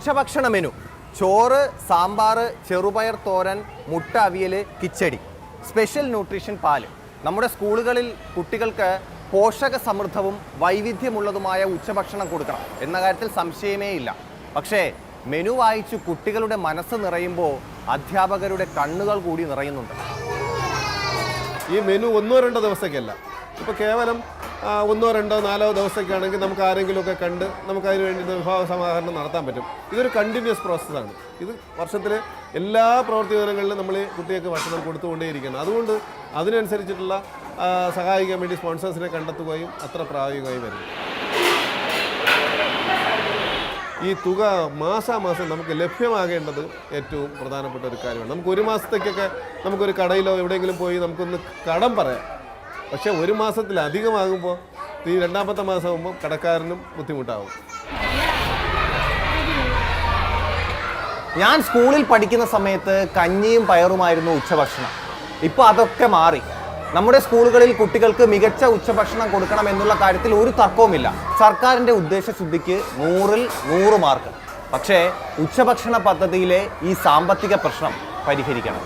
ഉച്ചഭക്ഷണ മെനു: ചോറ്, സാമ്പാർ, ചെറുപയർ തോരൻ, മുട്ട അവിയൽ, കിച്ചടി, സ്പെഷ്യൽ ന്യൂട്രീഷൻ പാല്. നമ്മുടെ സ്കൂളുകളിൽ കുട്ടികൾക്ക് പോഷക സമൃദ്ധവും വൈവിധ്യമുള്ളതുമായ ഉച്ചഭക്ഷണം കൊടുക്കണം എന്ന കാര്യത്തിൽ സംശയമേ ഇല്ല. പക്ഷേ മെനു വായിച്ചു കുട്ടികളുടെ മനസ്സ് നിറയുമ്പോൾ അധ്യാപകരുടെ കണ്ണുകൾ കൂടി നിറയുന്നുണ്ട്. ഈ മെനു 1-2 ദിവസത്തേക്കല്ല. ഇപ്പോൾ കേവലം 1-2-4 ദിവസത്തേക്കാണെങ്കിൽ നമുക്ക് ആരെങ്കിലുമൊക്കെ കണ്ട് നമുക്ക് അതിന് വേണ്ടി വിഭവ സമാഹരണം നടത്താൻ പറ്റും. ഇതൊരു കണ്ടിന്യൂസ് പ്രോസസ്സാണ്. ഇത് വർഷത്തിലെ എല്ലാ പ്രവൃത്തി ദിനങ്ങളിലും നമ്മൾ കുട്ടികൾക്ക് ഭക്ഷണം കൊടുത്തുകൊണ്ടേയിരിക്കണം. അതുകൊണ്ട് അതിനനുസരിച്ചിട്ടുള്ള സഹായിക്കാൻ വേണ്ടി സ്പോൺസേഴ്സിനെ കണ്ടെത്തുകയും അത്ര പ്രായോഗികമായി വരും. ഈ തുക മാസാമാസം നമുക്ക് ലഭ്യമാകേണ്ടത് ഏറ്റവും പ്രധാനപ്പെട്ട ഒരു കാര്യമാണ്. നമുക്ക് ഒരു മാസത്തേക്കൊക്കെ നമുക്കൊരു കടയിലോ എവിടെയെങ്കിലും പോയി നമുക്കൊന്ന് കടം പറയാം. പക്ഷേ ഒരു മാസത്തിലധികമാകുമ്പോൾ ഈ 2ാമത്തെ മാസമാകുമ്പോൾ കടക്കാരനും ബുദ്ധിമുട്ടാകും. ഞാൻ സ്കൂളിൽ പഠിക്കുന്ന സമയത്ത് കഞ്ഞിയും പയറുമായിരുന്നു ഉച്ചഭക്ഷണം. ഇപ്പോൾ അതൊക്കെ മാറി. നമ്മുടെ സ്കൂളുകളിൽ കുട്ടികൾക്ക് മികച്ച ഉച്ചഭക്ഷണം കൊടുക്കണം എന്നുള്ള കാര്യത്തിൽ ഒരു തർക്കവുമില്ല. സർക്കാരിൻ്റെ ഉദ്ദേശശുദ്ധിക്ക് 100-ൽ 100 മാർക്ക്. പക്ഷേ ഉച്ചഭക്ഷണ പദ്ധതിയിലെ ഈ സാമ്പത്തിക പ്രശ്നം പരിഹരിക്കണം.